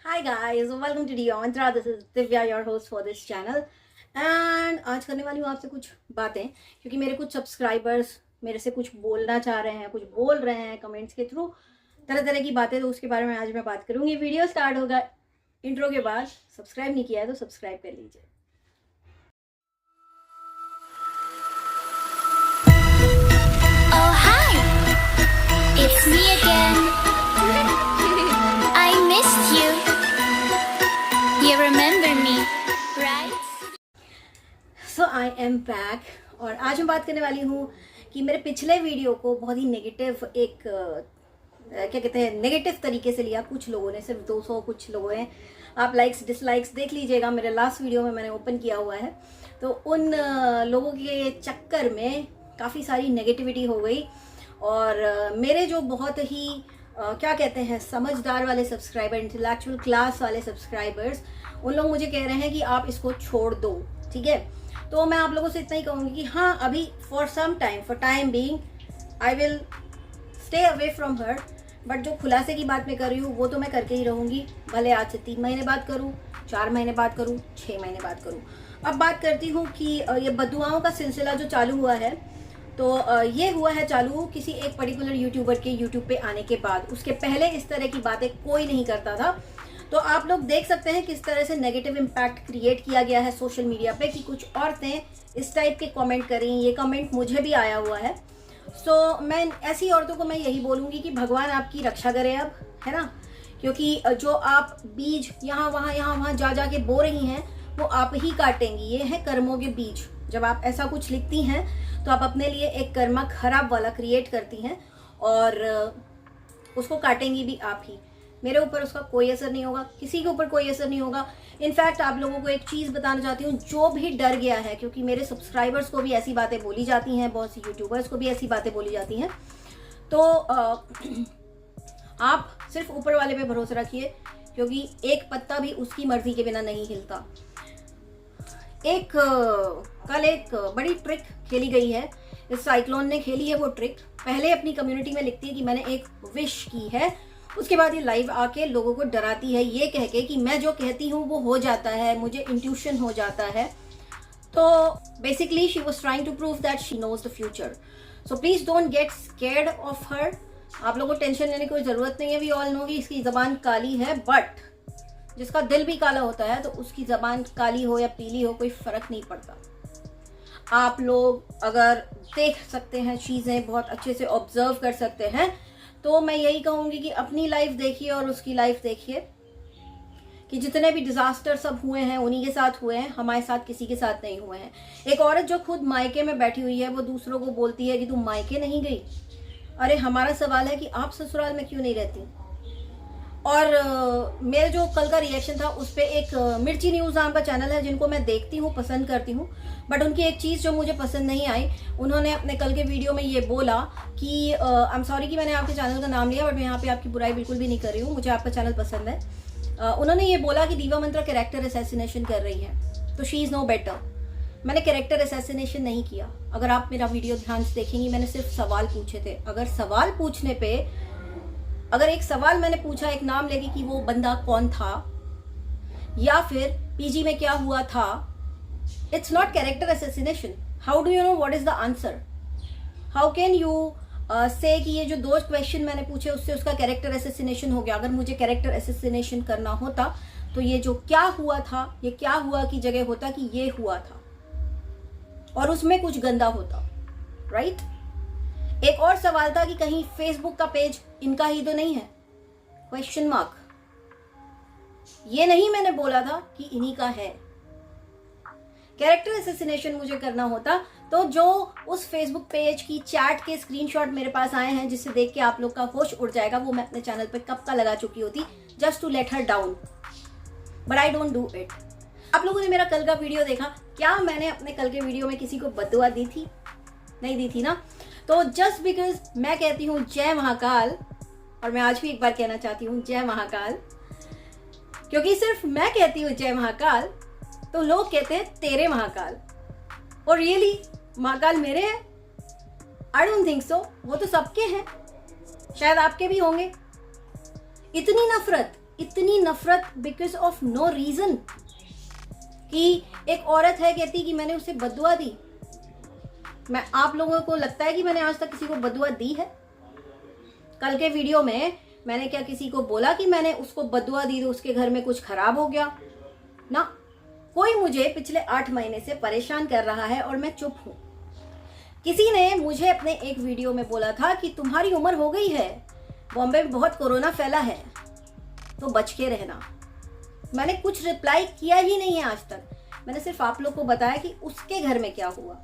Hi guys, welcome to Diyantra. This is Divya, your host for this channel. And आज करने वाली हूँ आपसे कुछ बातें, क्योंकि मेरे कुछ सब्सक्राइबर्स मेरे से कुछ बोलना चाह रहे हैं, कुछ बोल रहे हैं कमेंट्स के थ्रू, तरह तरह की बातें। तो उसके बारे में आज मैं बात करूँगी। वीडियो स्टार्ट होगा इंट्रो के बाद। सब्सक्राइब नहीं किया है तो सब्सक्राइब कर लीजिए। Oh hi, it's me again. I missed you. You remember me, right? So I am back. और आज मैं बात करने वाली हूँ कि मेरे पिछले वीडियो को बहुत ही नेगेटिव क्या कहते हैं, नेगेटिव तरीके से लिया कुछ लोगों ने। सिर्फ 200 कुछ लोगों ने। आप लाइक्स डिसलाइक्स देख लीजिएगा, मेरे लास्ट वीडियो में मैंने ओपन किया हुआ है। तो उन लोगों के चक्कर में काफ़ी सारी नेगेटिविटी हो गई। और मेरे जो बहुत ही क्या कहते हैं, समझदार वाले सब्सक्राइबर, इंटेलेक्चुअल क्लास वाले सब्सक्राइबर्स, उन लोग मुझे कह रहे हैं कि आप इसको छोड़ दो। ठीक है, तो मैं आप लोगों से इतना ही कहूँगी कि हाँ, अभी for some time, for time being I will stay away from her. But जो खुलासे की बात मैं कर रही हूँ वो तो मैं करके ही रहूँगी, भले आज से 3 महीने बात करूँ, 4 महीने बात करूँ, 6 महीने बात करूँ। अब बात करती हूँ कि ये बद्दुआओं का सिलसिला जो चालू हुआ है, तो ये हुआ है चालू किसी एक पर्टिकुलर यूट्यूबर के यूट्यूब पे आने के बाद। उसके पहले इस तरह की बातें कोई नहीं करता था। तो आप लोग देख सकते हैं किस तरह से नेगेटिव इम्पैक्ट क्रिएट किया गया है सोशल मीडिया पे, कि कुछ औरतें इस टाइप के कमेंट करें। ये कमेंट मुझे भी आया हुआ है। सो मैं ऐसी औरतों को मैं यही बोलूँगी कि भगवान आपकी रक्षा करे अब, है ना। क्योंकि जो आप बीज यहाँ वहाँ जा जा के बो रही हैं, वो आप ही काटेंगी। ये है कर्मों के बीज। जब आप ऐसा कुछ लिखती हैं तो आप अपने लिए एक कर्मा खराब वाला क्रिएट करती हैं, और उसको काटेंगी भी आप ही। मेरे ऊपर उसका कोई असर नहीं होगा, किसी के ऊपर कोई असर नहीं होगा। इनफैक्ट आप लोगों को एक चीज़ बताना चाहती हूँ, जो भी डर गया है, क्योंकि मेरे सब्सक्राइबर्स को भी ऐसी बातें बोली जाती हैं, बहुत सी यूट्यूबर्स को भी ऐसी बातें बोली जाती हैं, तो आप सिर्फ ऊपर वाले पे भरोसा रखिए, क्योंकि एक पत्ता भी उसकी मर्जी के बिना नहीं हिलता। कल एक बड़ी ट्रिक खेली गई है, इस साइक्लोन ने खेली है वो ट्रिक। पहले अपनी कम्युनिटी में लिखती है कि मैंने एक विश की है, उसके बाद ये लाइव आके लोगों को डराती है ये कह के कि मैं जो कहती हूँ वो हो जाता है, मुझे इंट्यूशन हो जाता है। तो basically she was trying to prove that she knows the future. So please don't get scared of her. आप लोगों को टेंशन लेने की कोई जरूरत नहीं है। वी ऑल नो कि इसकी जबान काली है, बट जिसका दिल भी काला होता है तो उसकी जबान काली हो या पीली हो कोई फर्क नहीं पड़ता। आप लोग अगर देख सकते हैं चीज़ें, बहुत अच्छे से ऑब्जर्व कर सकते हैं, तो मैं यही कहूँगी कि अपनी लाइफ देखिए और उसकी लाइफ देखिए, कि जितने भी डिजास्टर सब हुए हैं उन्हीं के साथ हुए हैं, हमारे साथ किसी के साथ नहीं हुए हैं। एक औरत जो खुद मायके में बैठी हुई है वो दूसरों को बोलती है कि तुम मायके नहीं गई। अरे हमारा सवाल है कि आप ससुराल में क्यों नहीं रहती। और मेरे जो कल का रिएक्शन था उस पर एक मिर्ची न्यूज़ नाम का चैनल है जिनको मैं देखती हूँ, पसंद करती हूँ, बट उनकी एक चीज़ जो मुझे पसंद नहीं आई, उन्होंने अपने कल के वीडियो में ये बोला कि आई एम सॉरी कि मैंने आपके चैनल का नाम लिया, बट मैं यहाँ पे आपकी बुराई बिल्कुल भी नहीं कर रही हूँ, मुझे आपका चैनल पसंद है। उन्होंने ये बोला कि दीवा मंत्रा कैरेक्टर असैसिनेशन कर रही है, तो शी इज़ नो बेटर। मैंने कैरेक्टर असैसिनेशन नहीं किया। अगर आप मेरा वीडियो ध्यान से देखेंगी, मैंने सिर्फ सवाल पूछे थे। अगर सवाल पूछने पे, अगर एक सवाल मैंने पूछा एक नाम लेके कि वो बंदा कौन था या फिर पीजी में क्या हुआ था, it's not character assassination. How do you know what is the answer? How can you से कि ये जो 2 क्वेश्चन मैंने पूछे उससे उसका कैरेक्टर असैसिनेशन हो गया। अगर मुझे कैरेक्टर असैसिनेशन करना होता तो ये जो क्या हुआ था, ये क्या हुआ की जगह होता कि ये हुआ था और उसमें कुछ गंदा होता, राइट? एक और सवाल था कि कहीं फेसबुक का पेज इनका ही तो नहीं है, क्वेश्चन मार्क। ये नहीं मैंने बोला था कि इन्हीं का है। कैरेक्टर असैसिनेशन मुझे करना होता तो जो उस फेसबुक पेज की चैट के स्क्रीनशॉट मेरे पास आए हैं, जिससे देख के आप लोग का होश उड़ जाएगा, वो मैं अपने चैनल पे कब का लगा चुकी होती, just to let her down. But I don't do it. आप लोगों ने मेरा कल का वीडियो देखा, क्या मैंने अपने कल के वीडियो में किसी को बद्दुआ दी थी? नहीं दी थी ना। तो जस्ट बिकॉज मैं कहती हूँ जय महाकाल, और मैं आज भी एक बार कहना चाहती हूँ जय महाकाल, क्योंकि सिर्फ मैं कहती हूँ जय महाकाल तो लोग कहते हैं तेरे महाकाल। और रियली महाकाल मेरे हैं? I don't think so. वो तो सबके हैं, शायद आपके भी होंगे। इतनी नफरत इतनी नफरत बिकॉज ऑफ नो रीजन, कि एक औरत है कहती कि मैंने उसे बद्दुआ दी। मैं आप लोगों को लगता है कि मैंने आज तक किसी को बद्दुआ दी है? कल के वीडियो में मैंने क्या किसी को बोला कि मैंने उसको बद्दुआ दी तो उसके घर में कुछ खराब हो गया? ना, कोई मुझे पिछले 8 महीने से परेशान कर रहा है और मैं चुप हूं। किसी ने मुझे अपने एक वीडियो में बोला था कि तुम्हारी उम्र हो गई है, बॉम्बे में बहुत कोरोना फैला है, तो बच के रहना। मैंने कुछ रिप्लाई किया ही नहीं है आज तक। मैंने सिर्फ आप लोग को बताया कि उसके घर में क्या हुआ।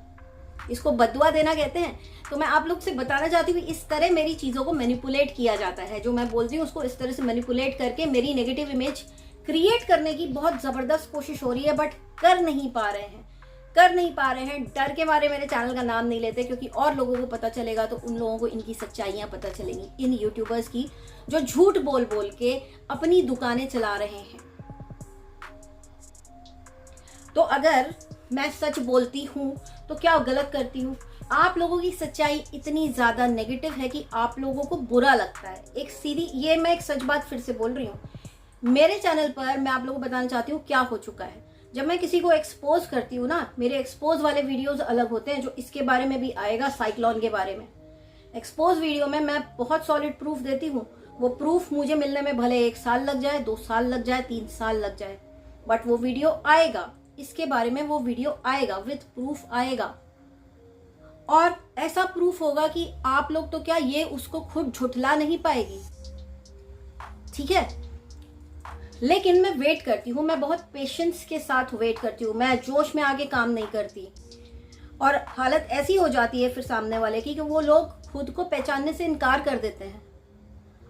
इसको बद्दुआ देना कहते हैं। तो मैं आप लोग से बताना चाहती हूँ इस तरह मेरी चीजों को मैनिपुलेट किया जाता है। जो मैं बोलती हूँ उसको इस तरह से मैनिपुलेट करके मेरी नेगेटिव इमेज क्रिएट करने की बहुत जबरदस्त कोशिश हो रही है, बट कर नहीं पा रहे हैं। डर के मारे मेरे चैनल का नाम नहीं लेते, क्योंकि और लोगों को पता चलेगा तो उन लोगों को इनकी सच्चाइयां पता चलेंगी, इन यूट्यूबर्स की जो झूठ बोल बोल के अपनी दुकानें चला रहे हैं। तो अगर मैं सच बोलती हूँ तो क्या गलत करती हूँ? आप लोगों की सच्चाई इतनी ज्यादा नेगेटिव है कि आप लोगों को बुरा लगता है। एक सीधी, ये मैं एक सच बात फिर से बोल रही हूँ, मेरे चैनल पर मैं आप लोगों को बताना चाहती हूँ क्या हो चुका है। जब मैं किसी को एक्सपोज करती हूँ ना, मेरे एक्सपोज वाले वीडियोस अलग होते हैं, जो इसके बारे में भी आएगा, साइक्लोन के बारे में। एक्सपोज वीडियो में मैं बहुत सॉलिड प्रूफ देती हूँ। वो प्रूफ मुझे मिलने में भले 1 साल लग जाए, 2 साल लग जाए, 3 साल लग जाए, बट वो वीडियो आएगा। इसके बारे में वो वीडियो आएगा, विद प्रूफ आएगा। और ऐसा प्रूफ होगा कि आप लोग तो क्या, ये उसको खुद झुठला नहीं पाएगी। ठीक है, लेकिन मैं वेट करती हूँ, मैं बहुत पेशेंस के साथ वेट करती हूँ। मैं जोश में आके काम नहीं करती। और हालत ऐसी हो जाती है फिर सामने वाले की कि वो लोग खुद को पहचानने से इनकार कर देते हैं।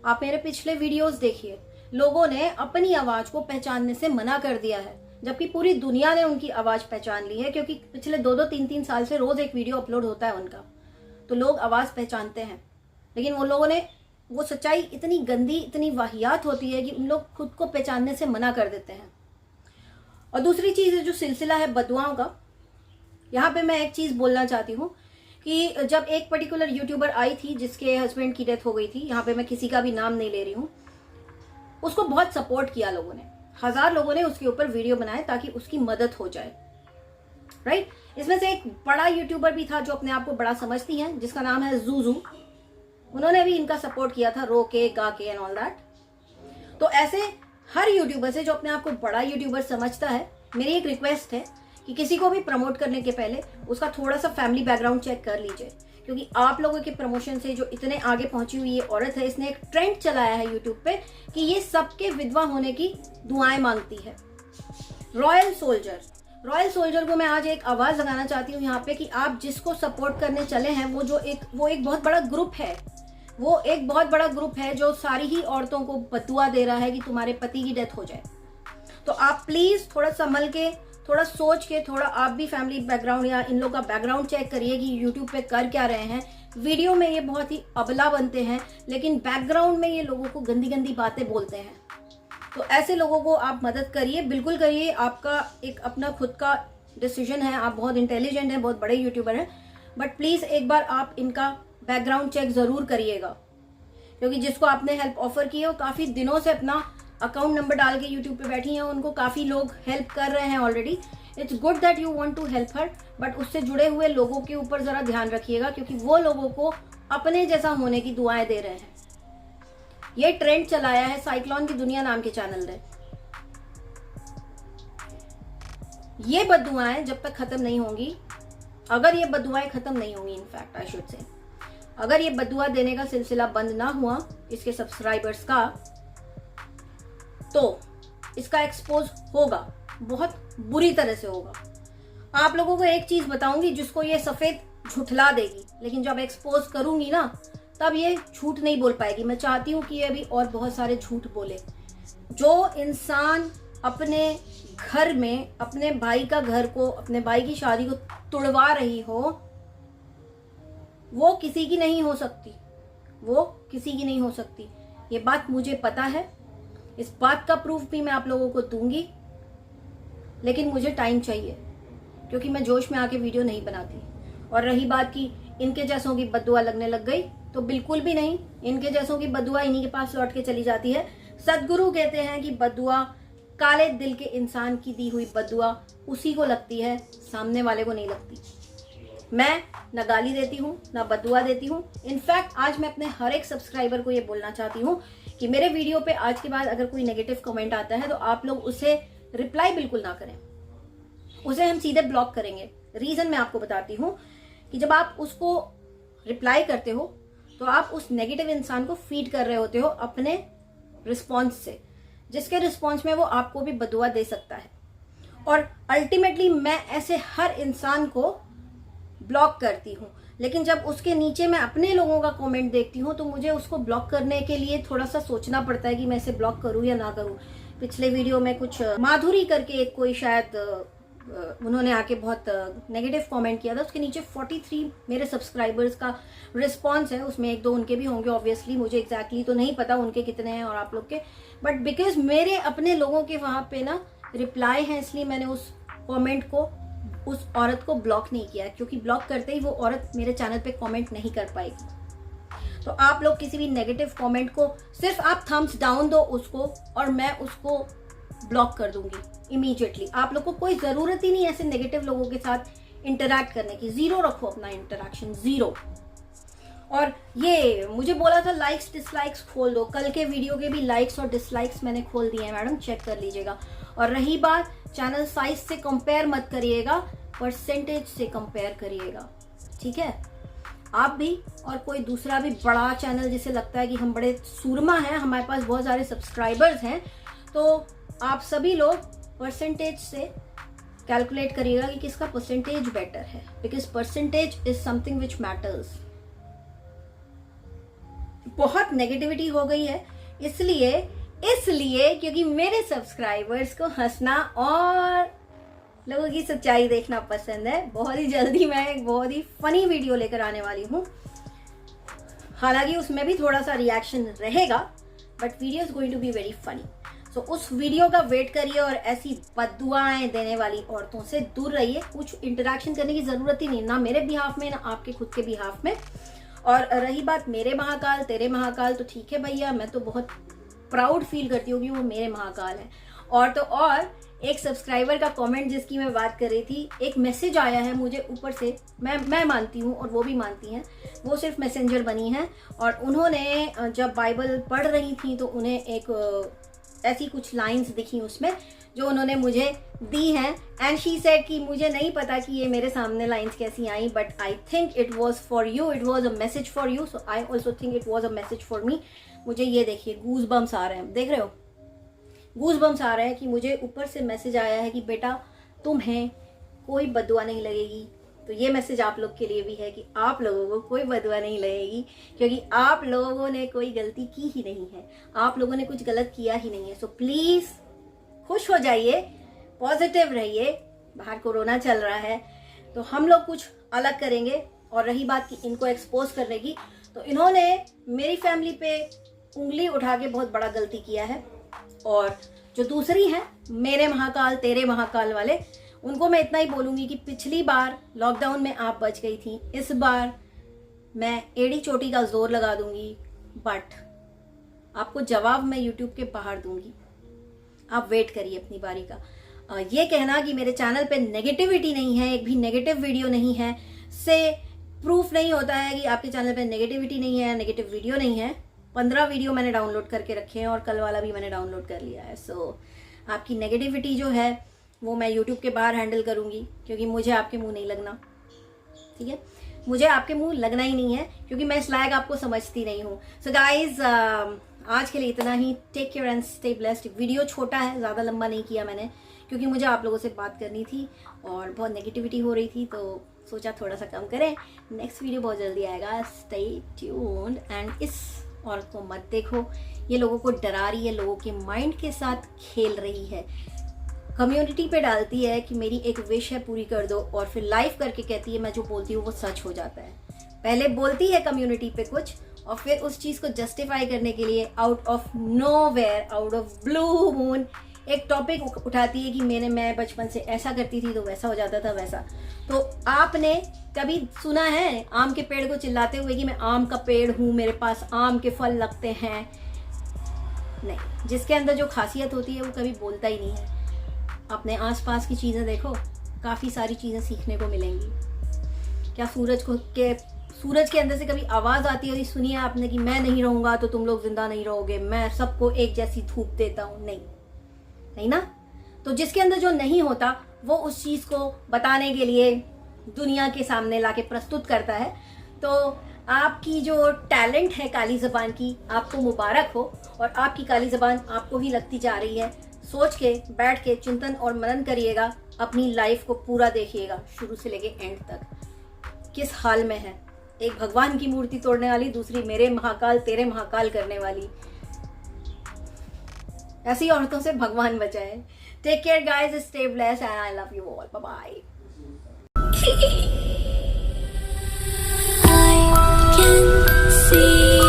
आप मेरे पिछले वीडियोस देखिए, लोगों ने अपनी आवाज को पहचानने से मना कर दिया है, जबकि पूरी दुनिया ने उनकी आवाज पहचान ली है, क्योंकि पिछले 2-2, 3-3 साल से रोज एक वीडियो अपलोड होता है उनका, तो लोग आवाज पहचानते हैं। लेकिन वो लोगों ने, वो सच्चाई इतनी गंदी, इतनी वाहियात होती है कि उन लोग खुद को पहचानने से मना कर देते हैं। और दूसरी चीज है जो सिलसिला है बदुआओं का, यहाँ पे मैं एक चीज बोलना चाहती हूँ कि जब एक पर्टिकुलर यूट्यूबर आई थी जिसके हस्बैंड की डेथ हो गई थी, यहाँ पे मैं किसी का भी नाम नहीं ले रही हूँ, उसको बहुत सपोर्ट किया लोगों ने। 1000 लोगों ने उसके ऊपर वीडियो बनाए ताकि उसकी मदद हो जाए, राइट। इसमें से एक बड़ा यूट्यूबर भी था जो अपने आप को बड़ा समझती है, जिसका नाम है जूजू। उन्होंने भी इनका सपोर्ट किया था, रो के, गा के एंड ऑल दैट। तो ऐसे हर यूट्यूबर से जो अपने आप को बड़ा यूट्यूबर समझता है, मेरी एक रिक्वेस्ट है कि किसी को भी प्रमोट करने के पहले उसका थोड़ा सा फैमिली बैकग्राउंड चेक कर लीजिए, क्योंकि आप लोगों के प्रमोशन से जो इतने आगे पहुंची हुई ये औरत है, इसने एक ट्रेंड चलाया है यूट्यूब पे कि ये सबके विधवा होने की दुआएं मांगती है। रॉयल सोल्जर को मैं आज एक आवाज लगाना चाहती हूँ यहाँ पे कि आप जिसको सपोर्ट करने चले हैं, वो एक बहुत बड़ा ग्रुप है। वो एक बहुत बड़ा ग्रुप है जो सारी ही औरतों को बदुआ दे रहा है कि तुम्हारे पति की डेथ हो जाए। तो आप प्लीज थोड़ा संभल के, थोड़ा सोच के, थोड़ा आप भी फैमिली बैकग्राउंड या इन लोगों का बैकग्राउंड चेक करिए कि यूट्यूब पे कर क्या रहे हैं। वीडियो में ये बहुत ही अबला बनते हैं, लेकिन बैकग्राउंड में ये लोगों को गंदी गंदी बातें बोलते हैं। तो ऐसे लोगों को आप मदद करिए, बिल्कुल करिए। आपका एक अपना खुद का डिसीजन है, आप बहुत इंटेलिजेंट हैं, बहुत बड़े यूट्यूबर हैं, बट प्लीज एक बार आप इनका बैकग्राउंड चेक जरूर करिएगा, क्योंकि जिसको आपने हेल्प ऑफर की है वो काफी दिनों से अपना अकाउंट नंबर डाल के यूट्यूब पे बैठी हैं, उनको काफी लोग हेल्प कर रहे हैं already. It's good that you want to help her, but उससे जुड़े हुए लोगों के ऊपर जरा ध्यान रखिएगा, क्योंकि वो लोगों को अपने जैसा होने की दुआएं दे रहे हैं। ये ट्रेंड चलाया है साइक्लोन की दुनिया नाम के चैनल ने। ये बददुआएं जब तक खत्म नहीं होंगी, अगर ये बददुआएं खत्म नहीं होंगी, इनफैक्ट आई शुड से, अगर ये बददुआ देने का सिलसिला बंद ना हुआ इसके सब्सक्राइबर्स का, तो इसका एक्सपोज होगा, बहुत बुरी तरह से होगा। आप लोगों को एक चीज बताऊंगी जिसको ये सफेद झुठला देगी, लेकिन जब एक्सपोज करूंगी ना तब ये झूठ नहीं बोल पाएगी। मैं चाहती हूँ कि ये भी और बहुत सारे झूठ बोले। जो इंसान अपने घर में अपने भाई का घर को, अपने भाई की शादी को तोड़वा रही हो, वो किसी की नहीं हो सकती, वो किसी की नहीं हो सकती। ये बात मुझे पता है, इस बात का प्रूफ भी मैं आप लोगों को दूंगी, लेकिन मुझे टाइम चाहिए, क्योंकि मैं जोश में आके वीडियो नहीं बनाती। और रही बात की इनके जैसों की बद्दुआ लगने लग गई, तो बिल्कुल भी नहीं। इनके जैसों की बद्दुआ इन्हीं के पास लौट के चली जाती है। सदगुरु कहते हैं कि बद्दुआ, काले दिल के इंसान की दी हुई बद्दुआ उसी को लगती है, सामने वाले को नहीं लगती। मैं ना गाली देती हूँ ना बद्दुआ देती हूँ। इनफैक्ट आज मैं अपने हर एक सब्सक्राइबर को ये बोलना चाहती हूँ कि मेरे वीडियो पे आज के बाद अगर कोई नेगेटिव कमेंट आता है तो आप लोग उसे रिप्लाई बिल्कुल ना करें, उसे हम सीधे ब्लॉक करेंगे। रीजन मैं आपको बताती हूँ कि जब आप उसको रिप्लाई करते हो तो आप उस नेगेटिव इंसान को फीड कर रहे होते हो अपने रिस्पॉन्स से, जिसके रिस्पॉन्स में वो आपको भी बदुआ दे सकता है। और अल्टीमेटली मैं ऐसे हर इंसान को ब्लॉक करती हूँ, लेकिन जब उसके नीचे मैं अपने लोगों का कमेंट देखती हूँ तो मुझे उसको ब्लॉक करने के लिए थोड़ा सा सोचना पड़ता है कि मैं इसे ब्लॉक करूँ या ना करूँ। पिछले वीडियो में कुछ माधुरी करके एक कोई शायद उन्होंने आके बहुत नेगेटिव कमेंट किया था, उसके नीचे 43 मेरे सब्सक्राइबर्स का रिस्पांस है। उसमें एक दो उनके भी होंगे ऑब्वियसली, मुझे एग्जैक्टली तो नहीं पता उनके कितने हैं और आप लोग के, बट बिकॉज मेरे अपने लोगों के वहाँ पे ना रिप्लाई है, इसलिए मैंने उस कमेंट को, उस औरत को ब्लॉक नहीं किया, क्योंकि ब्लॉक करते ही वो औरत मेरे चैनल पे कमेंट नहीं कर पाएगी। तो आप लोग किसी भी नेगेटिव कमेंट को सिर्फ आप थम्स डाउन दो उसको और मैं उसको ब्लॉक कर दूंगी इमीडिएटली। आप लोग को कोई जरूरत ही नहीं ऐसे नेगेटिव लोगों के साथ इंटरैक्ट करने की, जीरो रखो अपना इंटरैक्शन, जीरो। और ये मुझे बोला था लाइक्स डिसलाइक्स खोल दो, कल के वीडियो के भी लाइक्स और डिसलाइक्स मैंने खोल दिए हैं मैडम, चेक कर लीजिएगा। और रही बात चैनल साइज से कंपेयर मत करिएगा, परसेंटेज से कंपेयर करिएगा, ठीक है। आप भी और कोई दूसरा भी बड़ा चैनल जिसे लगता है कि हम बड़े सूरमा हैं, हमारे पास बहुत सारे सब्सक्राइबर्स हैं, तो आप सभी लोग परसेंटेज से कैलकुलेट करिएगा कि किसका परसेंटेज बेटर है, because percentage is something which matters. बहुत नेगेटिविटी हो गई है इसलिए क्योंकि मेरे सब्सक्राइबर्स को हंसना और लोगों की सच्चाई देखना पसंद है। बहुत ही जल्दी मैं एक बहुत ही फनी वीडियो लेकर आने वाली हूँ, हालांकि उसमें भी थोड़ा सा रिएक्शन रहेगा, but video is going to be very funny. तो उस वीडियो का वेट करिए और ऐसी बद्दुआएं देने वाली औरतों से दूर रहिए। कुछ इंटरेक्शन करने की जरूरत ही नहीं, ना मेरे बिहाफ में ना आपके खुद के बिहाफ में। और रही बात मेरे महाकाल तेरे महाकाल, तो ठीक है भैया, मैं तो बहुत प्राउड फील करती हूँ कि वो मेरे महाकाल है। और तो और एक सब्सक्राइबर का कमेंट जिसकी मैं बात कर रही थी, एक मैसेज आया है मुझे ऊपर से, मैं मानती हूँ और वो भी मानती हैं, वो सिर्फ मैसेंजर बनी हैं। और उन्होंने जब बाइबल पढ़ रही थी तो उन्हें एक ऐसी कुछ लाइंस दिखी उसमें जो उन्होंने मुझे दी हैं, एंड शी सेड कि मुझे नहीं पता कि ये मेरे सामने लाइंस कैसी आई, but I think it was for you, it was a message for you, so I also think it was a message for me. मुझे ये देखिए गूज बम्स आ रहे हैं, देख रहे हो, गूज बम्स आ रहे हैं कि मुझे ऊपर से मैसेज आया है कि बेटा तुम्हें कोई बद्दुआ नहीं लगेगी। तो ये मैसेज आप लोग के लिए भी है कि आप लोगों को कोई बद्दुआ नहीं लगेगी, क्योंकि आप लोगों ने कोई गलती की ही नहीं है, आप लोगों ने कुछ गलत किया ही नहीं है। सो प्लीज खुश हो जाइए, पॉजिटिव रहिए। बाहर कोरोना चल रहा है तो हम लोग कुछ अलग करेंगे। और रही बात कि इनको एक्सपोज करने की, तो इन्होंने मेरी फैमिली पे उंगली उठा के बहुत बड़ा गलती किया है। और जो दूसरी है मेरे महाकाल तेरे महाकाल वाले, उनको मैं इतना ही बोलूंगी कि पिछली बार लॉकडाउन में आप बच गई थी, इस बार मैं एड़ी चोटी का जोर लगा दूंगी, बट आपको जवाब मैं यूट्यूब के बाहर दूंगी। आप वेट करिए अपनी बारी का। ये कहना कि मेरे चैनल पे नेगेटिविटी नहीं है, एक भी नेगेटिव वीडियो नहीं है, से प्रूफ नहीं होता है कि आपके चैनल पे नेगेटिविटी नहीं है, नेगेटिव वीडियो नहीं है। 15 वीडियो मैंने डाउनलोड करके रखे हैं और कल वाला भी मैंने डाउनलोड कर लिया है। सो आपकी नेगेटिविटी जो है वो मैं यूट्यूब के बाहर हैंडल करूंगी, क्योंकि मुझे आपके मुंह नहीं लगना, ठीक है, मुझे आपके मुंह लगना ही नहीं है, क्योंकि मैं इस लायक आपको समझती नहीं हूँ। सो गाइज आज के लिए इतना ही। Take care and stay blessed. Video छोटा है, ज़्यादा लंबा नहीं किया मैंने, क्योंकि मुझे आप लोगों से बात करनी थी और बहुत नेगेटिविटी हो रही थी, तो सोचा थोड़ा सा कम करें। नेक्स्ट वीडियो बहुत जल्दी आएगा, स्टे ट्यून्ड। एंड इस औरत को मत देखो, ये लोगों को डरा रही है, लोगों के माइंड के साथ खेल रही है, कम्युनिटी पे डालती है कि मेरी एक विश है पूरी कर दो, और फिर लाइव करके कहती है मैं जो बोलती हूँ वो सच हो जाता है। पहले बोलती है कम्युनिटी पे कुछ और फिर उस चीज़ को जस्टिफाई करने के लिए out of nowhere, out of blue moon एक टॉपिक उठाती है कि मैं बचपन से ऐसा करती थी तो वैसा हो जाता था वैसा। तो आपने कभी सुना है आम के पेड़ को चिल्लाते हुए कि मैं आम का पेड़ हूँ, मेरे पास आम के फल लगते हैं? नहीं, जिसके अंदर जो खासियत होती है वो कभी बोलता ही नहीं है। अपने आसपास की चीज़ें देखो, काफ़ी सारी चीज़ें सीखने को मिलेंगी। क्या सूरज के अंदर से कभी आवाज़ आती है, सुनी है आपने कि मैं नहीं रहूँगा तो तुम लोग जिंदा नहीं रहोगे, मैं सबको एक जैसी धूप देता हूँ? नहीं, नहीं ना। तो जिसके अंदर जो नहीं होता वो उस चीज़ को बताने के लिए दुनिया के सामने लाके प्रस्तुत करता है। तो आपकी जो टैलेंट है काली ज़बान की, आपको मुबारक हो, और आपकी काली ज़बान आपको ही लगती जा रही है। सोच के बैठ के चिंतन और मनन करिएगा, अपनी लाइफ को पूरा देखिएगा शुरू से लेके एंड तक किस हाल में है। एक भगवान की मूर्ति तोड़ने वाली, दूसरी मेरे महाकाल तेरे महाकाल करने वाली। ऐसी औरतों से भगवान बचाए। Take care guys, stay blessed and I love you all. Bye I can see